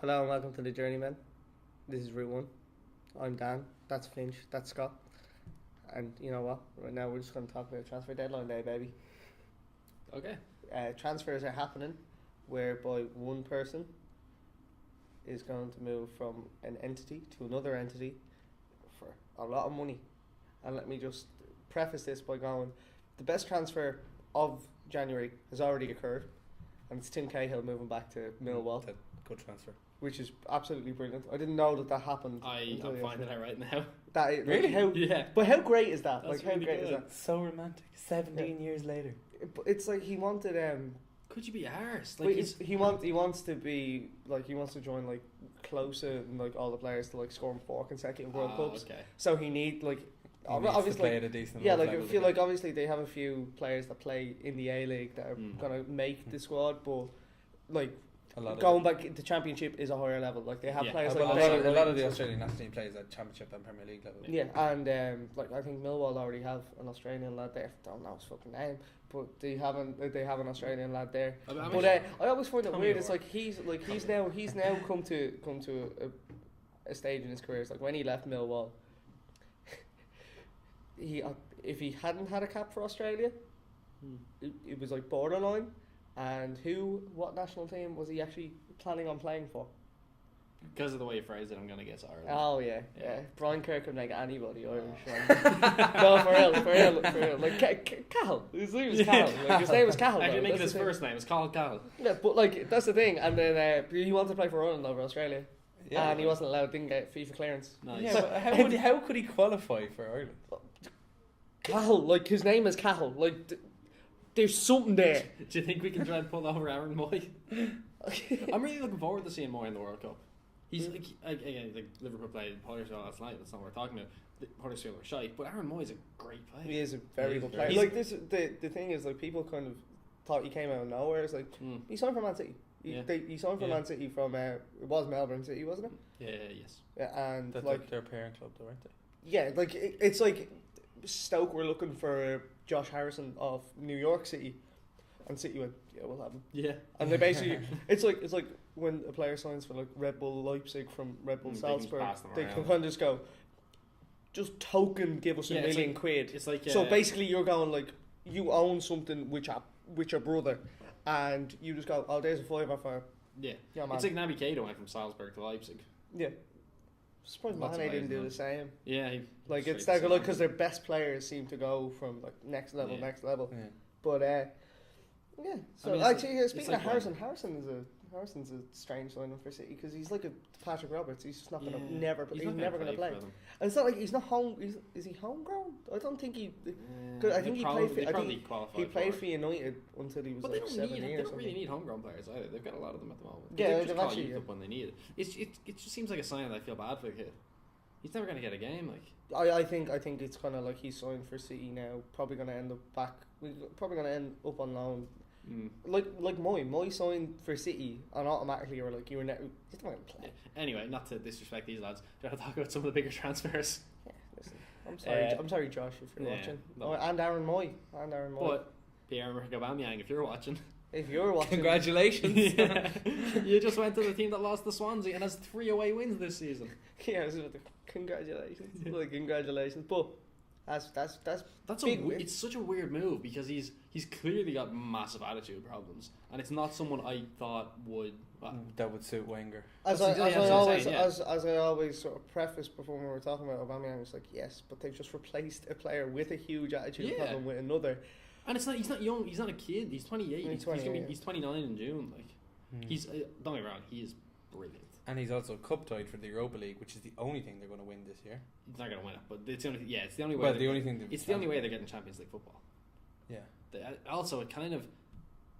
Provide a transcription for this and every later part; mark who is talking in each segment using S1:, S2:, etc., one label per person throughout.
S1: Hello and welcome to the Journeymen. This is Route 1. I'm Dan. That's Finch. That's Scott. And you know what? Right now we're just going to talk about transfer deadline day, baby.
S2: Okay.
S1: Transfers are happening whereby one person is going to move from an entity to another entity for a lot of money. And let me just preface this by going, the best transfer of January has already occurred, and it's Tim Cahill moving back to Millwall.
S3: That's a good transfer.
S1: Which is absolutely brilliant. I didn't know that happened.
S2: I'm finding it right now.
S1: That
S3: Really?
S2: Yeah.
S1: But how great is that?
S2: That's
S1: how
S2: really
S1: great
S2: good.
S1: is that?
S3: So romantic. 17 years later.
S1: It's like he wanted.
S2: Could you be arsed?
S1: Like he wants to be like he wants to join like closer and like all the players to like score 4 consecutive World Cups.
S2: Okay.
S1: So he need like
S3: He needs to
S1: obviously
S3: play at a decent
S1: yeah, like I
S3: level
S1: feel
S3: again.
S1: like obviously they have a few players that play in the A League that are gonna make the squad, but like
S3: a lot
S1: going back, the Championship is a higher level. Like they have players
S3: well,
S1: like
S3: a lot of the Australian national team plays at Championship and Premier League level.
S1: Yeah, and like I think Millwall already have an Australian lad there. Don't know his fucking name, but they have an Australian lad there. But I always find it weird. It's like he's now come to a stage in his career. It's like when he left Millwall, if he hadn't had a cap for Australia, it was like borderline. And what national team was he actually planning on playing for?
S2: Because of the way you phrased it, I'm going to guess Ireland.
S1: Oh, yeah. Brian Kirk could make anybody Irish. No, for real. Like, Cahill. His name was Cahill. Like, his name was Cahill.
S2: Actually, make it his first name. It's called Cahill.
S1: Yeah, but, like, that's the thing. And then he wanted to play for Ireland over Australia. Yeah, and he wasn't allowed, didn't get FIFA clearance.
S2: Nice.
S3: Yeah, but how could he qualify for Ireland?
S1: Cahill. Like, his name is Cahill. Like, there's something there.
S2: Do you think we can try and pull over Aaron Moy? I'm really looking forward to seeing Moy in the World Cup. He's like Liverpool played Huddersfield last night. That's not what we're talking about. Huddersfield are shite, but Aaron Moy is a great player.
S1: He is a very good player. Like this, the thing is, like people kind of thought he came out of nowhere. It's like he signed for Man City. He signed for Man City from it was Melbourne City, wasn't it?
S2: Yeah. Yes.
S1: Yeah, and
S3: that's like their parent club, though, aren't they?
S1: Yeah, like it's like Stoke were looking for Josh Harrison of New York City, and City went, yeah, we'll have him.
S2: Yeah,
S1: and they basically it's like when a player signs for like Red Bull Leipzig from Red Bull Salzburg, they can kind of just go, just token, give us $1 million quid.
S2: It's like
S1: so basically you're going like you own something which your brother, and you just go, oh, there's a $5 for
S2: yeah,
S1: man.
S2: It's like Naby Keita went from Salzburg to Leipzig.
S1: Yeah. Surprised Mane didn't do the same.
S2: Yeah,
S1: it's that good because their best players seem to go from like next level.
S3: Yeah.
S1: But yeah. So actually, speaking of Harrison, Harrison's a strange signing for City because he's like a Patrick Roberts. He's just not gonna he's never gonna play. And it's not like he's not home. Is he homegrown? I don't think he. I think he played for United until he was like 17
S2: They
S1: or
S2: don't
S1: something.
S2: really need homegrown players either. They've got a lot of them at the moment.
S1: Yeah,
S2: they've
S1: actually
S2: used up when they need it. It just seems like a sign that I feel bad for the kid. He's never going to get a game. Like
S1: I think it's kind of like he's signed for City now. Probably going to end up on loan. Like Moy signed for City, and automatically you were like, you're not going to play.
S2: Yeah. Anyway, not to disrespect these lads, do you want to talk about some of the bigger transfers?
S1: Yeah, listen, I'm sorry, Josh, if you're watching. No. And Aaron Moy.
S2: But pierre-emerick Aubameyang, if you're watching.
S3: Congratulations.
S2: Yeah. You just went to the team that lost to Swansea and has 3 away wins this season.
S1: Yeah, congratulations. Yeah. Like, congratulations. But that's
S2: it's such a weird move because he's clearly got massive attitude problems, and it's not someone I thought would
S3: that would suit Wenger.
S1: As I always sort of preface before we were talking about Aubameyang, it's like yes, but they've just replaced a player with a huge attitude problem with another.
S2: And he's not young. He's not a kid. He's 28. He's 29 in June. Like he's don't get me wrong. He is brilliant.
S3: And he's also cup tied for the Europa League, which is the only thing they're going to win this year.
S2: He's not going to win it, but it's the only. Yeah, it's the only way.
S3: Well, the only thing.
S2: It's the only way they're getting Champions League football.
S3: Yeah.
S2: Also,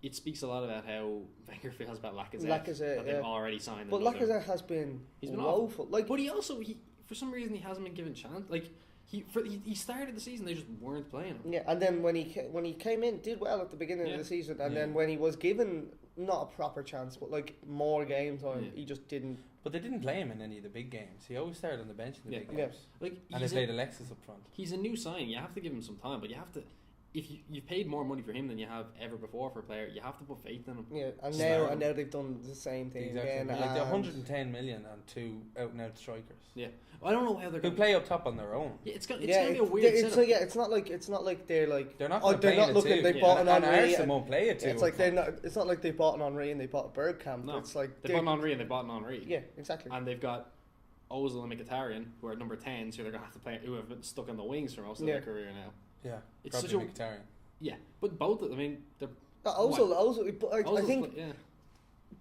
S2: it speaks a lot about how Wenger feels about Lacazette that they've already signed.
S1: But Lacazette has been woeful. Like,
S2: but he for some reason he hasn't been given chance. Like he started the season, they just weren't playing him.
S1: Yeah, and then when he came in, did well at the beginning of the season, and then when he was given not a proper chance, but like more game time, he just didn't.
S3: But they didn't play him in any of the big games. He always started on the bench in the big games.
S1: Yeah.
S2: Like,
S3: and they played Alexis up front.
S2: He's a new sign. You have to give him some time, but you have to. if you've paid more money for him than you have ever before for a player, you have to put faith in him.
S1: Yeah, and
S3: Start
S1: now they've done the same thing
S3: Exactly.
S1: again.
S3: Like the 110 million and 2 out-and-out strikers.
S2: Yeah, I don't know how they're
S3: Who
S2: going
S3: play up top on their own.
S2: Yeah, it's gonna be a weird
S1: it's
S2: setup.
S1: like, it's not like they're like
S3: They're not.
S1: they're not looking. They bought an
S3: and
S1: Henry.
S3: Arsenal won't play it too.
S1: It's like they're not. It's not like they bought an Henry and they bought a Bergkamp.
S2: No,
S1: It's like
S2: they bought an Henry and they bought an Henry.
S1: Yeah, exactly.
S2: And they've got Ozil and Mkhitaryan, who are number 10, so they're gonna have to play. Who have been stuck on the wings for most of their career now.
S3: Yeah,
S2: it's
S3: probably
S2: such a
S3: Mkhitaryan.
S2: Yeah, but both. I mean, they're
S1: Ozil. But I think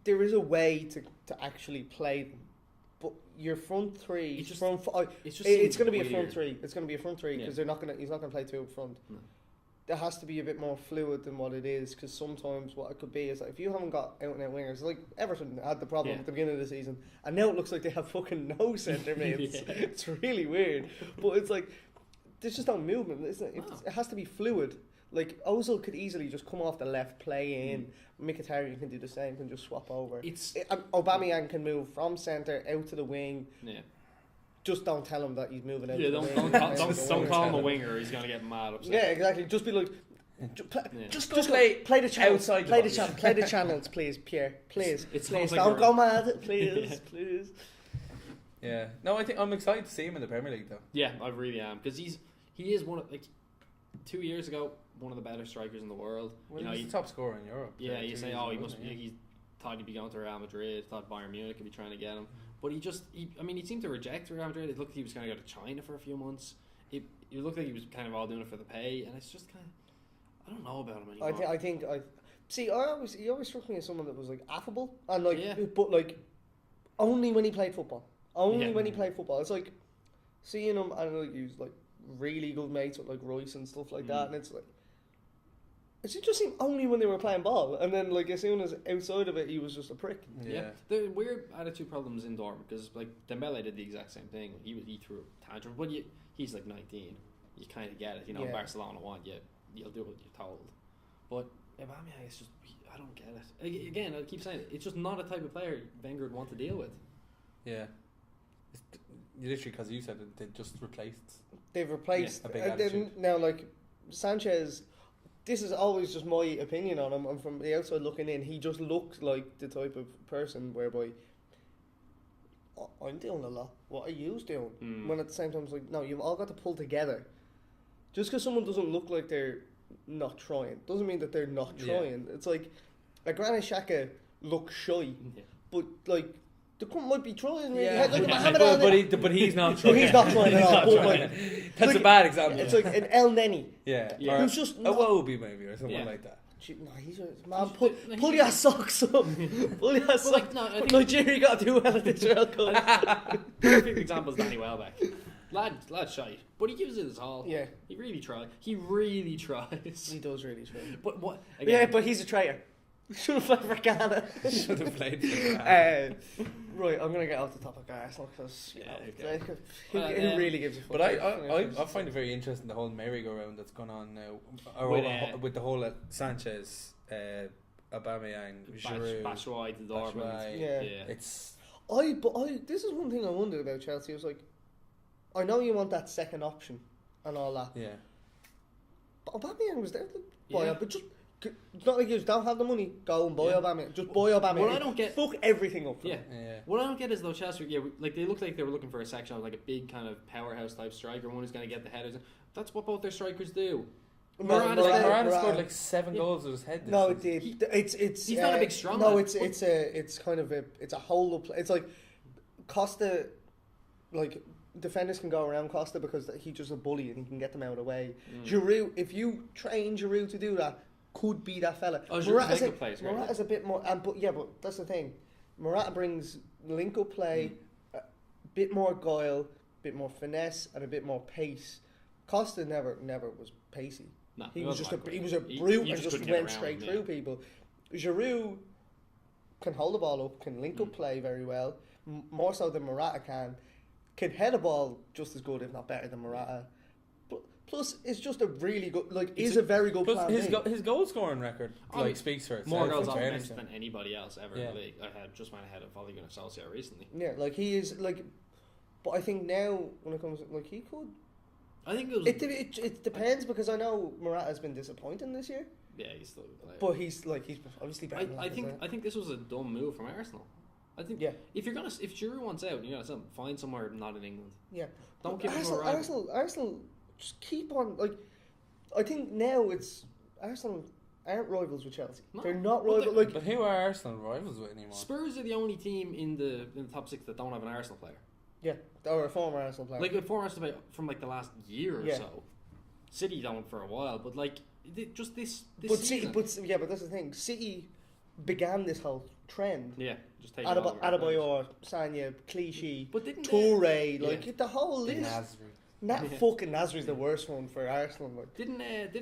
S1: there is a way to actually play them. But your front three, it's going to be a front three. It's going to be a front three because he's not going to play two up front. No. There has to be a bit more fluid than what it is, because sometimes what it could be is that if you haven't got out and out wingers, like Everton had the problem at the beginning of the season, and now it looks like they have fucking no centre mids. It's really weird, but it's like there's just no movement, isn't it? It has to be fluid. Like Ozil could easily just come off the left, play in. Mkhitaryan can do the same, can just swap over. Aubameyang can move from centre out to the wing. Yeah. Just don't tell him that he's moving out. Yeah,
S2: don't call him a winger. He's gonna get mad upset.
S1: Yeah, exactly. Just be like, just play the channels. Play the channels, please, Pierre. Please, please don't go mad. Please, please.
S3: Yeah. No, I think I'm excited to see him in the Premier League, though.
S2: Yeah, I really am, because he is one of 2 years ago one of the better strikers in the world.
S3: Well, he's the top scorer in Europe.
S2: Yeah, you say, he thought he'd be going to Real Madrid, thought Bayern Munich would be trying to get him. But he seemed to reject Real Madrid. It looked like he was going to go to China for a few months. It looked like he was kind of all doing it for the pay, and it's just kind of, I don't know about him anymore.
S1: He always struck me as someone that was like affable and but like only when he played football. When he played football, it's like seeing him and like he was like really good mates with like Royce and stuff like that, and it's like it just seemed only when they were playing ball, and then like as soon as outside of it, he was just a prick.
S2: Yeah, the weird attitude problems in Dortmund, because like Dembele did the exact same thing. He threw a tantrum, but he's like 19. You kind of get it, Barcelona want you, you'll do what you're told. But Aubameyang is just, I don't get it. Again, I keep saying it, it's just not a type of player Wenger would want to deal with.
S3: Yeah, it's literally because you said it, they just replaced.
S1: They've replaced
S3: a big attitude.
S1: Now, like Sanchez. This is always just my opinion on him, and from the outside looking in, he just looks like the type of person whereby I'm doing a lot. What are you doing? When at the same time, it's like, no, you've all got to pull together. Just because someone doesn't look like they're not trying doesn't mean that they're not trying. It's like a Granit Xhaka looks shy, but like the cunt might be trying.
S3: But he's not trying.
S1: He's not trying at all.
S3: That's a bad example.
S1: It's like an El Neni.
S3: Who's just a Wobie maybe or something like that.
S1: No, he's man. Pull your socks up. Pull your socks. I think Nigeria got to do well at this World Cup.
S2: Perfect example is Danny Welbeck. Lad's shy, but he gives it his all. Yeah, he really tries. He does really try.
S1: But what? Again, but he's a traitor. Should have played for Ghana. Right, I'm going to get off the topic of Arsenal because who really gives a fuck?
S3: But I find it very interesting, the whole merry-go-round that's gone on now with the whole Sanchez, Aubameyang, Giroud,
S2: Batshuayi to Dortmund.
S1: It's this is one thing I wondered about Chelsea. I was like, I know you want that second option and all that. Yeah. But Aubameyang was there to buy up, but just. It's not like you don't have the money, go and buy Aubameyang. Just buy Aubameyang. What I don't get, fuck everything up.
S2: What I don't get is though Chelsea, they look like they were looking for a section of like a big kind of powerhouse type striker, one who's going to get the headers. That's what both their strikers do.
S3: Morata scored like 7 goals with his head.
S1: No, it did. He's
S2: not a big strong.
S1: No, it's kind of a whole up. It's like Costa, like defenders can go around Costa because he's just a bully and he can get them out of the way. Giroud, if you train Giroud to do that, could be that fella. Morata's a bit more, but that's the thing. Morata brings link-up play, a bit more guile, a bit more finesse, and a bit more pace. Costa never was pacey.
S2: No,
S1: he was a brute and just went straight through people. Giroud can hold the ball up, can link-up play very well, more so than Morata can head a ball just as good, if not better, than Morata. Plus, it's just a really good, a very good plan.
S3: His goal scoring record speaks for itself.
S2: More goals offensive than anybody else ever in the league. I had just went ahead of Ole Gunnar Solskjaer recently.
S1: Yeah, he is but I think now when it comes he could
S2: I think it was.
S1: It depends because I know Morata has been disappointing this year.
S2: Yeah, he's still.
S1: But he's obviously better.
S2: I think this was a dumb move from Arsenal. I think if Giroud wants out, you're gonna find somewhere not in England.
S1: Yeah,
S2: don't give
S1: Arsenal just keep on like. I think now it's Arsenal aren't rivals with Chelsea. No, they're not rivals.
S3: But who are Arsenal rivals with anymore?
S2: Spurs are the only team in the top 6 that don't have an Arsenal player.
S1: Yeah, or a former Arsenal player.
S2: Like a former Arsenal player from like the last year or so. City don't for a while, but like just this season.
S1: But that's the thing. City began this whole trend.
S2: Yeah, just take
S1: Adebayor, Sanya, Clichy,
S2: but
S1: Toure, the whole list.
S3: Nasri.
S1: Fucking Nasri's the worst one for Arsenal. Like.
S2: Didn't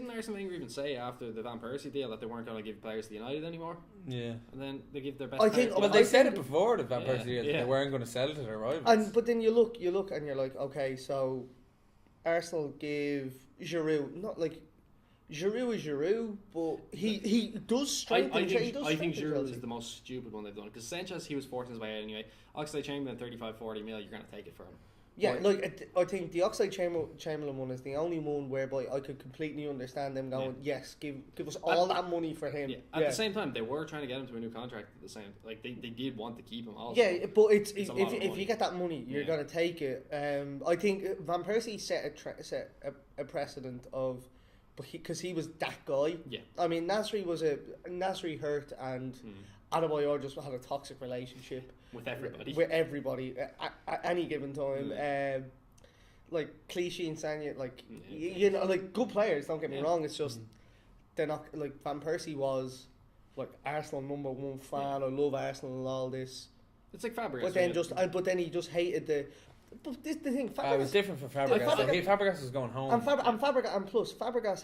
S2: Arsene Wenger even say after the Van Persie deal that they weren't going to give players to United anymore?
S3: Yeah.
S2: And then they give their best.
S3: They said it before the Van Persie deal that they weren't going to sell to their rivals.
S1: But then you look and you're like, okay, so Arsenal give Giroud Giroud is Giroud, but he does strengthen.
S2: I think Giroud is the most stupid one they've done because Sanchez he was forcing his way out anyway. Oxlade-Chamberlain 35-40 mil, you're going to take it for him.
S1: Yeah, I think the Oxlade-Chamberlain one is the only one whereby I could completely understand them going, yes, give us all that money for him.
S2: Yeah. At the same time, they were trying to get him to a new contract at the same. Like they did want to keep him also.
S1: Yeah, but it's if you get that money, you're going to take it. I think Van Persie set a precedent of, because he was that guy.
S2: Yeah.
S1: I mean, Nasri hurt and Adebayor just had a toxic relationship
S2: with everybody.
S1: With everybody at any given time. Like Clichy and Sanya, good players. Don't get me wrong. It's just they're not like Van Persie was like Arsenal #1 fan. I love Arsenal and all this.
S2: It's like Fabregas.
S1: But then he just hated the. But this the thing.
S3: It was different for Fabregas. Fabregas was going home.
S1: And Fabregas.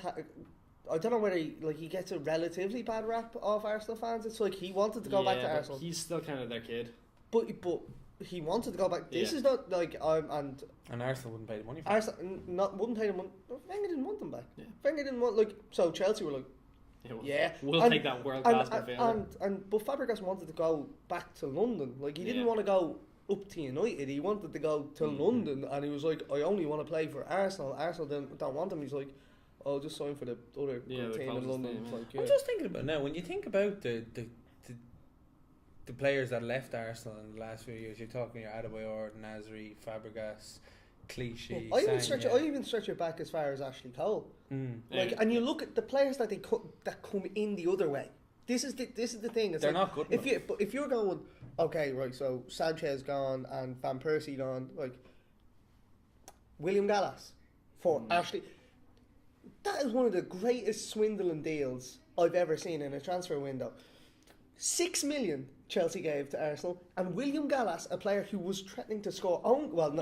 S1: I don't know whether he gets a relatively bad rap off Arsenal fans. It's like he wanted to go back to Arsenal.
S2: He's still kind of their kid.
S1: But he wanted to go back. This is not like and
S3: Arsenal wouldn't pay the money for
S1: Arsenal wouldn't pay the money. Wenger didn't want them back. Yeah. Wenger didn't want so Chelsea were like,
S2: we'll take that world class
S1: midfielder. But Fabregas wanted to go back to London. Like he didn't want to go up to United. He wanted to go to London, and he was like, I only want to play for Arsenal. Arsenal don't want him. He's like, I'll just sign for the other good team in London.
S3: I'm just thinking about now when you think about the players that left Arsenal in the last few years. You're talking your Adebayor, Nasri, Fabregas, Clichy.
S1: I even stretch it back as far as Ashley Cole. And you look at the players that that come in the other way. This is the thing. It's
S3: they're not good enough.
S1: If you're going, okay, right, so Sanchez gone and Van Persie gone, like William Gallas for Ashley. That is one of the greatest swindling deals I've ever seen in a transfer window. 6 million Chelsea gave to Arsenal, and William Gallas, a player who was threatening to score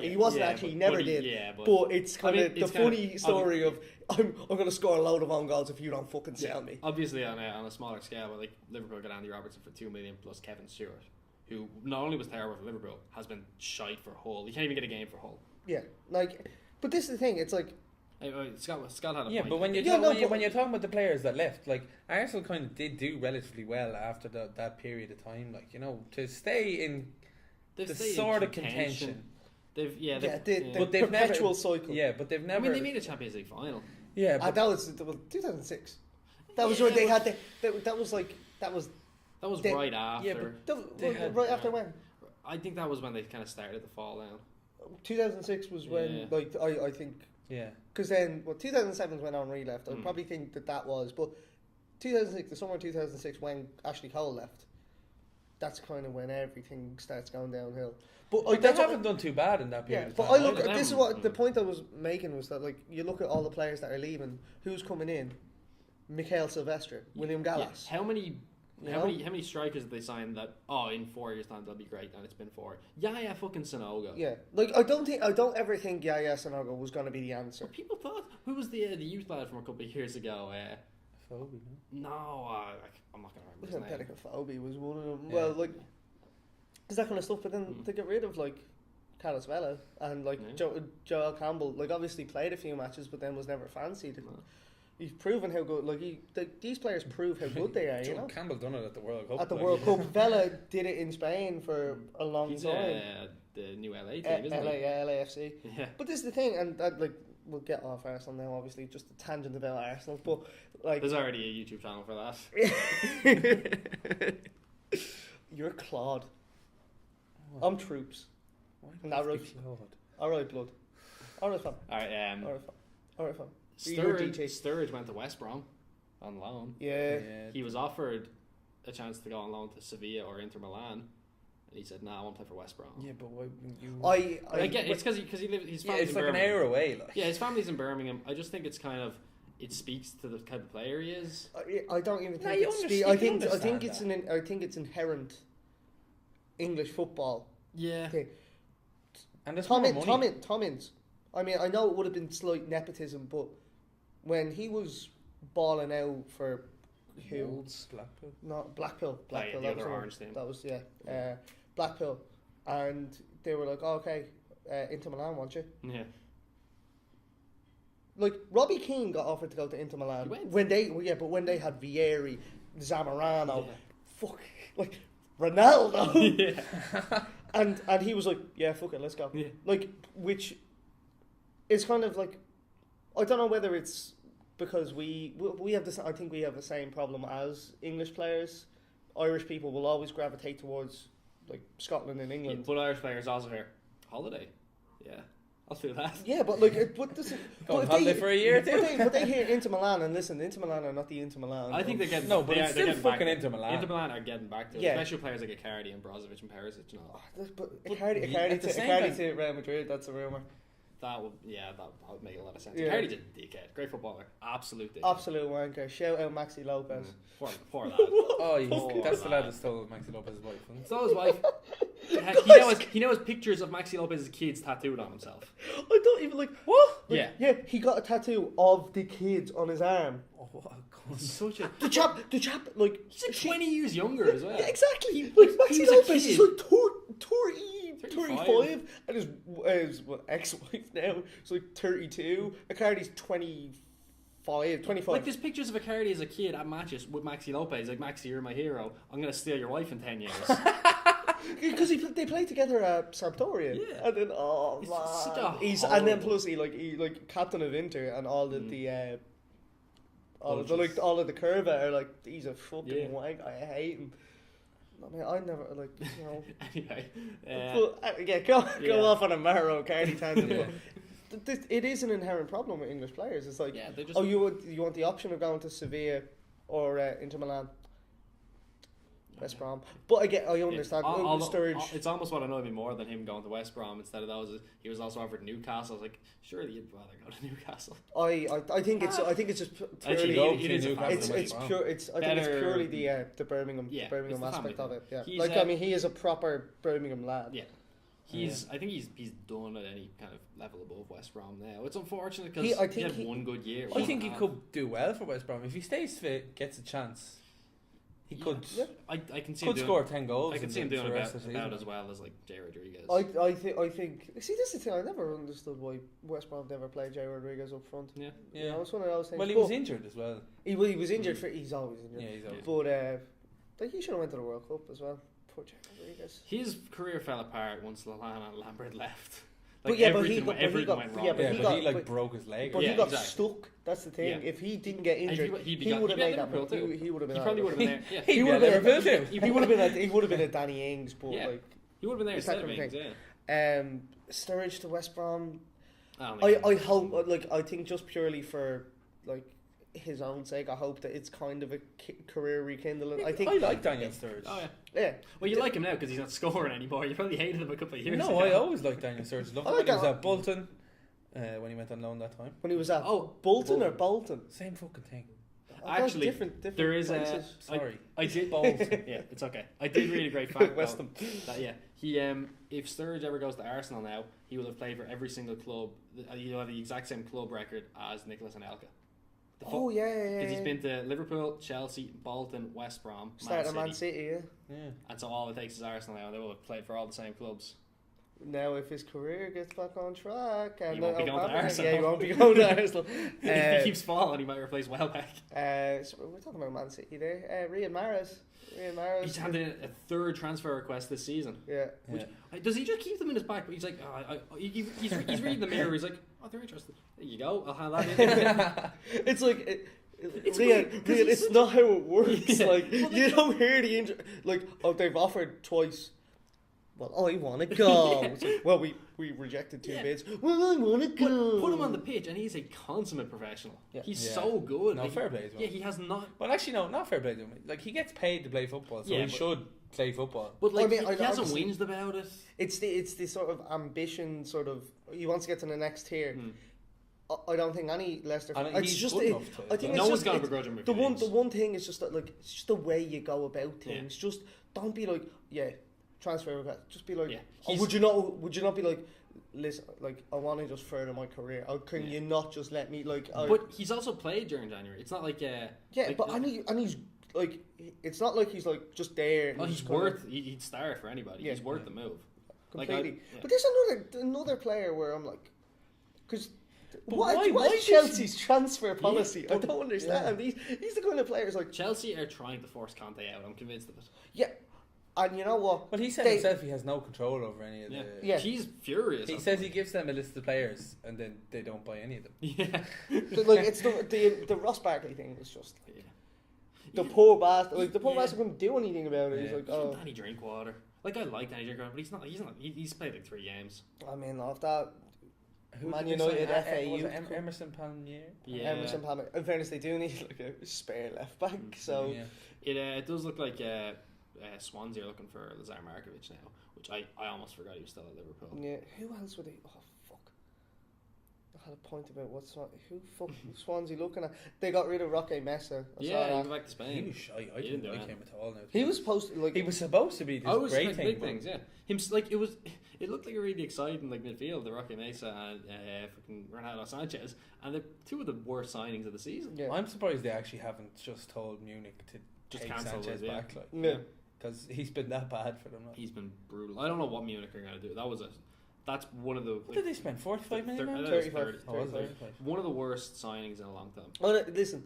S1: he wasn't actually, he never did. But it's kind of the funny story of I'm going to score a load of own goals if you don't fucking sell me.
S2: Obviously, on a smaller scale, but like Liverpool got Andy Robertson for 2 million plus Kevin Stewart, who not only was terrible for Liverpool, has been shite for Hull. You can't even get a game for Hull.
S1: Yeah, but this is the thing. It's like.
S2: Scott had a point.
S3: But when you're talking about the players that left, like Arsenal kind of did do relatively well after that period of time, to stay in the sort of contention.
S2: They've
S1: perpetual cycle.
S3: Yeah, but they've never.
S2: I mean, they made a Champions League final.
S3: Yeah, but
S1: that was 2006. That was where they had that was
S2: right after.
S1: Yeah, but right after when?
S2: I think that was when they kind of started to fall down.
S1: 2006 was when I think.
S3: Yeah.
S1: Because then, 2007 is when Henry left. I probably think that was, but 2006, the summer of 2006, when Ashley Cole left, that's kind of when everything starts going downhill.
S3: But they haven't done too bad in that period.
S1: But I look. This is what the point I was making was that you look at all the players that are leaving. Who's coming in? Mikhail Silvestre, William Gallas.
S2: Yeah. How many strikers did they sign that in 4 years' time they'll be great, and it's been 4? Yaya fucking Sanogo.
S1: Yeah. I don't ever think Yaya Sanogo was gonna be the answer.
S2: But people thought, who was the youth lad from a couple of years ago?
S3: Phoebe,
S2: no, I'm not gonna remember his name.
S1: Pelican Phoebe was one of them. Yeah. Well, is that kind of stuff, but then they get rid of Carlos Vela and Joel Campbell. Obviously played a few matches, but then was never fancied. No. He's proven how good. These players prove how good they are.
S3: Joel Campbell done it at the World Cup.
S1: At the World Cup, Vela did it in Spain for a long time.
S2: The new LA team, isn't he?
S1: LAFC.
S2: Yeah.
S1: But this is the thing, and we'll get off Arsenal now. Obviously, just a tangent about Arsenal, but like
S2: there's already a YouTube channel for that.
S1: You're Claude. I'm Troops. All right, blood. All right, fam.
S2: All right,
S1: All right, fam.
S2: Sturridge went to West Brom on loan.
S1: Yeah.
S2: He was offered a chance to go on loan to Sevilla or Inter Milan, and he said, "Nah, I won't play for West Brom."
S3: Yeah, but why you?
S2: I get it's because he lives. His family's
S3: it's
S2: in
S3: like an
S2: Birmingham.
S3: hour away. Like.
S2: Yeah, his family's in Birmingham. I just think it's kind of it speaks to the type of player he is.
S1: I don't even think
S3: you
S1: it's
S3: understand-
S1: I
S3: you
S1: think
S3: understand
S1: it's
S3: that.
S1: I think it's inherent English football.
S2: Yeah.
S1: Okay.
S3: And there's
S1: Tom
S3: more money.
S1: Ince. I mean, I know it would have been slight nepotism, but when he was balling out for who?
S3: Wolves, Blackpool.
S1: Not Blackpool.
S2: The
S1: that
S2: other
S1: was
S2: orange team.
S1: That was Blackpool, and they were like, oh, okay, Inter Milan want you.
S2: Yeah.
S1: Like Robbie Keane got offered to go to Inter Milan
S2: He went.
S1: when they had Vieri, Zamorano,
S2: Yeah.
S1: fuck, like Ronaldo,
S2: Yeah.
S1: and he was like, yeah, fuck it, let's go.
S2: Yeah.
S1: Like, which is kind of like, I don't know whether it's because we have this. I think we have the same problem as English players. Irish people will always gravitate towards like Scotland and England.
S2: But Irish players also here. Holiday. Yeah. I'll do that.
S1: Yeah, but like, but this is
S3: Go on holiday for a year or two.
S1: But they hear Inter Milan, and listen, Inter Milan are not the Inter Milan.
S2: I think they're getting
S3: No, but
S2: they're
S3: it's still
S2: getting
S3: fucking
S2: back.
S3: Inter Milan.
S2: Inter Milan are getting back to it.
S1: Yeah.
S2: Especially players like Icardi and Brozovic and Perisic and all.
S1: But
S3: But
S1: Icardi
S3: at the same time-
S1: to Real Madrid, that's a rumour.
S2: That would make a lot of sense.
S1: Yeah.
S2: Icardi's a dickhead. Great footballer. Absolute dickhead.
S1: Absolute wanker. Shout out Maxi Lopez.
S2: Poor lad.
S3: Oh, that's the lad
S2: lad.
S3: that stole Maxi Lopez's wife. Wasn't it?
S2: So his wife. He now has pictures of Maxi Lopez's kids tattooed on himself.
S1: I don't even like what? Like,
S2: Yeah.
S1: yeah. He got a tattoo of the kids on his arm.
S3: Oh, what a cunt.
S2: Such a.
S1: The chap, like
S2: He's like 20 years younger as well.
S1: Yeah, exactly.
S2: Like,
S1: Maxi
S2: he was a
S1: Lopez is
S2: kid.
S1: like 35, and his ex-wife now is like 32. Icardi's 25.
S2: Like there's pictures of Icardi as a kid at matches with Maxi Lopez. Like, Maxi, you're my hero. I'm gonna steal your wife in 10 years.
S1: Because they played together at Sampdoria.
S2: Yeah.
S1: And then
S2: It's such a
S1: and then
S2: horrible-
S1: plus he like captain of Inter and all of the all of
S2: Bulges.
S1: the curva are like he's a fucking
S2: Yeah.
S1: wank. I hate him. I mean, I never like
S2: Anyway,
S1: but, go off on a Mauro Cardi tangent.
S3: Yeah.
S1: But it is an inherent problem with English players. It's like,
S2: yeah, they just.
S1: oh, you want the option of going to Sevilla or Inter Milan, West Brom. But I understand. Sturridge.
S2: It's almost what annoyed me more than him going to West Brom instead of that was he was also offered Newcastle. I was like, surely you'd rather go to Newcastle.
S1: I think it's just
S2: Actually,
S1: purely.
S2: it is a
S3: Newcastle.
S2: fact.
S1: It's pure. I think it's
S2: Better-
S1: purely the Birmingham
S2: Yeah,
S1: Birmingham
S2: it's the
S1: aspect
S2: family
S1: of it. Yeah,
S2: He's,
S1: like I mean, he is a proper Birmingham lad.
S2: Yeah. I think he's done at any kind of level above West Brom now. It's unfortunate
S1: I
S2: because
S1: think
S2: he had one good year.
S3: I think he could do well for West Brom if he stays fit, gets a chance. He could.
S1: Yeah.
S2: I can see him
S3: Could
S2: doing,
S3: score 10 goals.
S2: I can see him
S3: for
S2: doing
S3: the rest
S2: about
S3: of the season.
S2: as well as like Jay Rodriguez.
S1: I think. See, this is the thing. I never understood why West Brom never played Jay Rodriguez up front.
S2: Yeah.
S1: You know, it's one of those things.
S3: Well, he
S1: But
S3: was injured as well.
S1: He was injured. He's always injured.
S3: Yeah, he's always.
S1: But like he should have went to the World Cup as well. Poor Jay Rodriguez.
S2: His career fell apart once Lallana and Lambert left.
S1: But yeah, but he
S2: everything,
S1: got- but he
S2: everything
S1: got-
S2: went
S1: yeah,
S2: wrong.
S1: but
S3: Yeah,
S1: he
S3: but
S1: got-
S3: he like
S1: but-
S3: broke his leg.
S1: But
S2: Yeah,
S1: he got
S2: exactly.
S1: stuck. That's the thing.
S2: Yeah.
S1: If he didn't get
S2: And
S1: injured,
S2: he'd
S1: he would have made that.
S2: Liverpool too.
S1: He would have been.
S2: He probably would have been there. Yeah.
S3: He'd
S1: He
S3: be
S1: would
S3: at
S1: have been.
S3: Liverpool too.
S1: He would have been. He would have been a Danny Ings, but
S2: Yeah.
S1: like
S2: He would have been there
S1: It's that
S2: instead of
S1: kind of
S2: Ings, yeah.
S1: Sturridge to West Brom.
S2: I don't
S1: I
S2: think-
S1: hope, like, I think just purely for like his own sake, I hope that it's kind of a career rekindling. I think.
S3: I like Daniel Sturridge.
S2: Oh yeah.
S1: Yeah.
S2: Well, you like him now because he's not scoring anymore. You probably hated him a couple of years
S3: No,
S2: ago.
S3: I always liked Daniel Sturridge. Loved
S1: I
S3: him
S1: like
S3: when he was
S1: that.
S3: at Bolton. When he went on loan that time.
S1: When he was at
S2: Oh,
S1: Bolton or Bolton.
S3: Same fucking thing.
S2: Actually,
S1: different
S2: there is
S1: places.
S3: Sorry.
S2: I did.
S3: Bolton.
S2: Yeah, it's okay. I did read a great fact.
S1: West
S2: though, that he if Sturridge ever goes to Arsenal now, he will have played for every single club. He'll have the exact same club record as Nicolas Anelka.
S1: Oh yeah.
S2: Because he's been to Liverpool, Chelsea, Bolton, West Brom,
S1: Started
S2: Man
S1: Man
S2: City.
S1: City, yeah.
S3: Yeah.
S2: And so all it takes is Arsenal now, and they will have played for all the same clubs.
S1: now if his career gets back on track, and
S2: He won't be going to Arsenal.
S1: Yeah, he won't be going to Arsenal.
S2: If he keeps falling, he might replace Welbeck.
S1: So we're talking about Man City there. Riyad Mahrez.
S2: He's handed in a third transfer request this season.
S1: Yeah.
S2: Does he just keep them in his back? But he's like, he's reading the mirror. He's like, oh, they're interested. There you go. I'll hand that in.
S1: It's like.
S2: It's
S1: Riyad, it's not how it works.
S2: Yeah.
S1: Like you don't hear the like. Oh, they've offered twice. Well, I want to go.
S2: Yeah.
S1: It's like, well, we rejected 2 bids. Well, I want to go.
S2: Put him on the pitch, and he's a consummate professional.
S1: Yeah.
S2: He's so good.
S3: No, fair play as well.
S2: Yeah, he has not.
S3: Well, actually, no, not fair play to him. Like, he gets paid to play football, so he should play football.
S2: But like,
S1: I mean,
S2: he hasn't whinged about it.
S1: It's the sort of ambition, sort of. He wants to get to the next tier. I don't think any Leicester. It's just. I think
S2: no
S1: it's
S2: one's
S1: just
S2: gonna begrudge him.
S1: the one thing is just that, like, it's just the way you go about things. Just don't be like, transfer request. Just be like, would you not be like, listen, like, I want to just further my career. Can you not just let me, like?
S2: But he's also played during January. It's not like
S1: he's like, it's not like he's like just there.
S2: Oh, he's worth. He'd start for anybody. He's worth the move.
S1: Completely. But there's another player where I'm like, because. Why is Chelsea's transfer policy? I don't understand. He's the kind of players like
S2: Chelsea are trying to force Conte out. I'm convinced of it.
S1: Yeah, and you know what?
S3: Well, he said himself he has no control over any of the.
S1: Yeah,
S2: he's furious.
S3: He says he gives them a list of players and then they don't buy any of them.
S2: Yeah,
S1: like it's the Ross Barkley thing was just like, the poor bastard. Like the poor bastard couldn't do anything about it. He's like, oh,
S2: Danny Drinkwater. Like I like Danny Drinkwater, but he's not. He's played like 3 games.
S1: I mean, off that. Man
S3: did
S1: United
S3: FAU. Emerson Palmier.
S2: Yeah.
S1: Emerson Palmier. In fairness, they do need like a spare left back. So
S2: it does look like Swansea are looking for Lazar Markovic now, which I almost forgot he was still at Liverpool.
S1: Yeah. Who else were they? Oh fuck! I had a point about who Swansea looking at. They got rid of Roque Mesa.
S2: He went back to Spain.
S3: He was shy. I didn't like him at all. Now.
S1: He was supposed to like.
S3: He was supposed to be this great thing.
S2: Big things, yeah. Him like it was. It looked like a really exciting like midfield, the Roque Mesa and fucking Renato Sanchez, and they're 2 of the worst signings of the season.
S1: Yeah.
S3: I'm surprised they actually haven't just told Munich to just take Sanchez back, like, because he's been that bad for them. Like.
S2: He's been brutal. I don't know what Munich are going to do. That's one of the.
S3: What did they spend? 45 million?
S1: 35.
S2: One of the worst signings in a long time.
S1: Well, listen.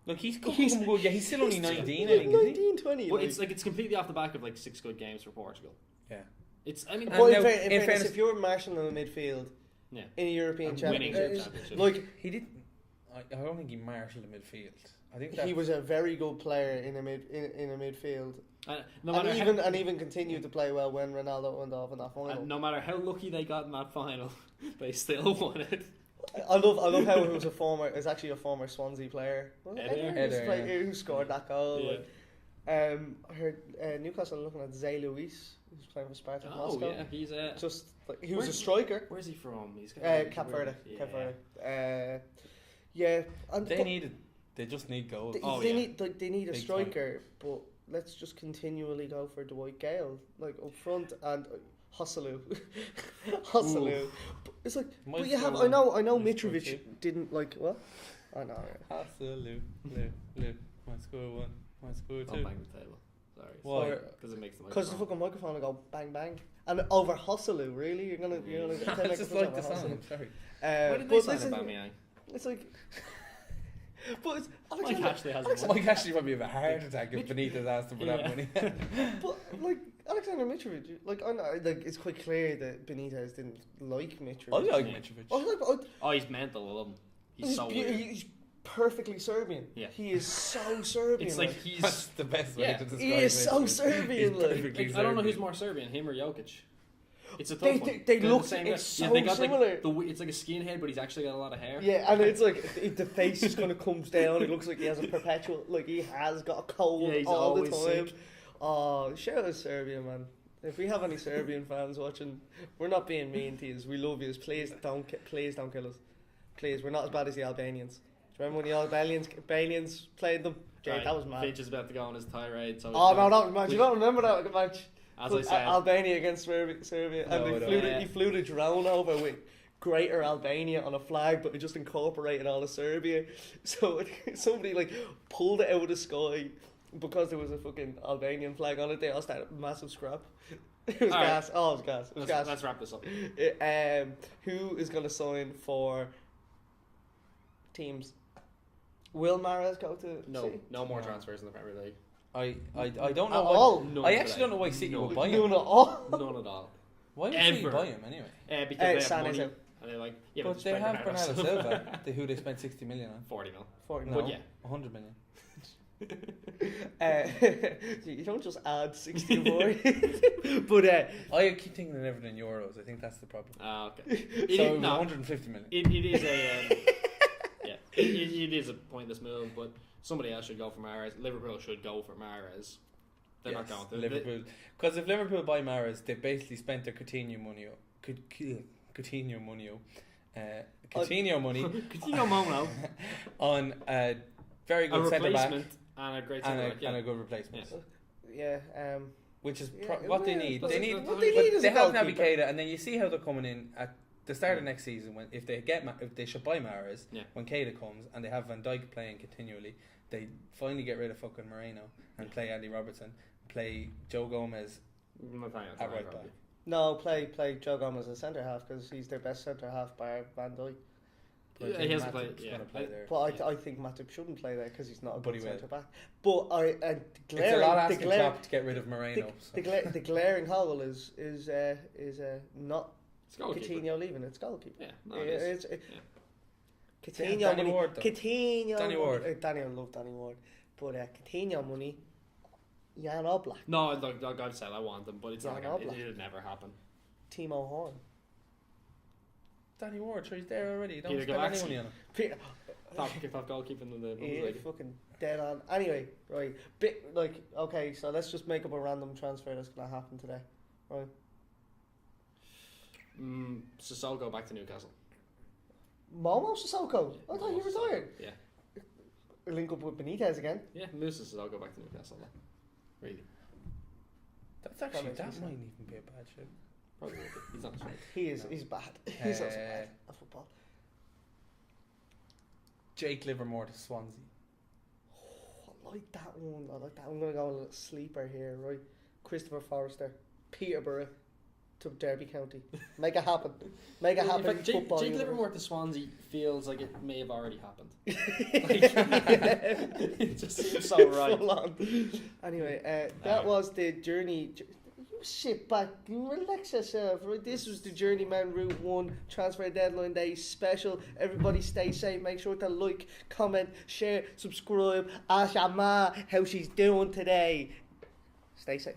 S3: Look, he's good. Yeah, he's still only 19.
S1: He's 19, 20.
S2: Well, it's completely off the back of like 6 good games for Portugal.
S3: Yeah.
S2: It's. I mean,
S1: in fairness, if you're marshalling in the midfield, in a European championship,
S3: like he didn't. I don't think he marshalled the midfield. I think
S1: he was a very good player in a midfield.
S2: And
S1: even continued to play well when Ronaldo went off in that final.
S2: No matter how lucky they got in that final, they still won it.
S1: I love how it was actually a former Swansea player.
S3: Eder,
S1: who scored that goal.
S2: Yeah.
S1: I heard Newcastle are looking at Zé Luis, who's playing for Spartak Moscow.
S2: Yeah, he's
S1: just like he was a striker.
S2: Where's he from? He's
S1: Cap Verde. Cap Verde. Yeah, and
S3: they just need goals.
S1: They need a striker, but let's just continually go for Dwight Gale, like up front, and Hosselu. It's like, but you have. I know. Mitrovic didn't like what? I know.
S3: Hosselu, might score 1, might score 2.
S2: Don't bang the table. Sorry.
S3: Why?
S2: Because it makes the
S1: because the fucking microphone will go bang bang, and over Hosselu, really? You're gonna
S3: I just like the sound. Sorry.
S2: Why did they sign Aubameyang?
S1: It's like. But it's
S2: Mike
S3: Ashley probably have a heart attack if Benitez asked him for that money.
S1: But like Alexander Mitrovic, like I know, like it's quite clear that Benitez didn't like Mitrovic.
S3: I like Mitrovic.
S2: He's mental. I love him. He's so weird.
S1: He's perfectly Serbian.
S2: Yeah.
S1: He is so Serbian.
S2: It's like he's
S3: that's the best way to describe it.
S1: He is so Serbian.
S2: Like I don't know who's more Serbian, him or Jokic. It's a tough one.
S1: They look so similar.
S2: It's like a skinhead, but he's actually got a lot of hair.
S1: Yeah, and it's like the face just kind of comes down. It looks like he has a perpetual, like he has got a cold all the time.
S2: Sick.
S1: Oh, shout out Serbia, man. If we have any Serbian fans watching, we're not being mean to you. We love you. Please don't kill us. Please, we're not as bad as the Albanians. Do you remember when the Albanians played them? Jay, that was mad.
S2: Fitch is about to go on his tirade. So
S1: that match. You don't remember that match?
S2: As I said,
S1: Albania against Serbia, and he flew the drone over with Greater Albania on a flag, but it just incorporated all of Serbia. So somebody like pulled it out of the sky because there was a fucking Albanian flag on it. They all started a massive scrap. It was
S2: All right.
S1: gas. Oh, it was gas. It was gas.
S2: Let's wrap this up.
S1: Who is going to sign for teams? Will Mahrez go to City?
S2: No more transfers in the Premier League.
S3: I don't know.
S1: At all?
S2: None
S3: I
S2: today.
S3: actually don't know why City would buy
S1: None
S3: him.
S1: at all.
S2: None at all.
S3: Why would City
S2: Ever.
S3: buy him anyway?
S2: Because they have
S1: Sané's
S2: money.
S1: out.
S2: And they're like, yeah,
S3: But they
S2: spread
S3: have
S2: it out
S3: Bernardo
S2: ourselves.
S3: Silva, who they spent 60 million on.
S2: 40 mil.
S1: 40
S3: No,
S2: But yeah.
S3: 100 million.
S1: You don't just add 60 more. But
S3: I keep thinking of everything in euros. I think that's the problem.
S2: Okay.
S3: So it was 150 million.
S2: It is a yeah. It is a pointless move, but somebody else should go for Mahrez. Liverpool should go for Mahrez. They're not going to.
S3: Liverpool. Because if Liverpool buy Mahrez, they basically spent their Coutinho money. Coutinho money. Coutinho money.
S2: Coutinho Mono.
S3: On a very
S2: A
S3: good centre back
S2: replacement and a great centre back.
S3: and a good replacement.
S1: yeah,
S3: Which is
S1: Yeah,
S3: what they
S1: well,
S3: need.
S1: but
S3: They need.
S1: what they need is
S3: they
S1: a
S3: have
S1: goalkeeper.
S3: Navigator, and then you see how they're coming in at the start of next season. When if they get if they should buy Mahrez,
S2: Yeah.
S3: when Keita comes and they have Van Dijk playing continually, they finally get rid of fucking Moreno and play Andy Robertson, play Joe Gomez at right back.
S1: no, play Joe Gomez as centre half because he's their best centre half by Van Dijk.
S2: Yeah, he hasn't played.
S3: Matip's
S2: Yeah.
S3: gonna play there.
S1: But I think Matip shouldn't play there because he's not a
S3: But
S1: good
S3: he will.
S1: centre back. But
S3: It's a lot asking Klopp to get rid of
S1: the,
S3: Moreno.
S1: the glaring hole is not
S2: It's goalkeeper.
S1: Coutinho leaving. It's goalkeeper.
S2: Yeah, no, it is.
S1: Coutinho
S3: Danny
S1: money.
S3: Ward, though.
S1: Coutinho.
S3: Danny Ward.
S1: Danny, I love Danny Ward, but Coutinho money. Jan Oblak,
S2: No, look, I've said I want them, but it's not
S1: Yeah,
S2: gonna.
S1: no,
S2: It'll never happen.
S1: Timo Horn.
S3: Danny Ward, sure he's there already. Don't
S2: Peter
S3: spend any
S2: Gavaxi.
S3: money on him.
S1: Peter,
S2: Top goalkeeper in the
S1: yeah,
S2: league.
S1: fucking dead on. Anyway, right. Okay, so let's just make up a random transfer that's gonna happen today, right?
S2: Sissoko back to Newcastle.
S1: Momo Sissoko. I thought he retired.
S2: Yeah.
S1: Link up with Benitez again.
S2: Yeah, Musa Sissoko back to Newcastle. Really.
S3: That's actually
S1: makes
S3: that
S1: sense.
S3: might even be a bad shit.
S2: Probably will be. He's not straight.
S1: He is. He's bad. He's also bad at football.
S3: Jake Livermore to Swansea.
S1: I like that one. I'm gonna go a little sleeper here, right? Christopher Forrester, Peterborough to Derby County. Make it happen. Make it happen.
S2: In fact, Jake
S1: football universe.
S2: Livermore to Swansea feels like it may have already happened. It just seems so right.
S1: Full on. Anyway, that was the journey. You sit back, you relax yourself. Right, this was the Journeymen Route 1 Transfer Deadline Day special. Everybody stay safe. Make sure to like, comment, share, subscribe. Ask your ma how she's doing today. Stay safe.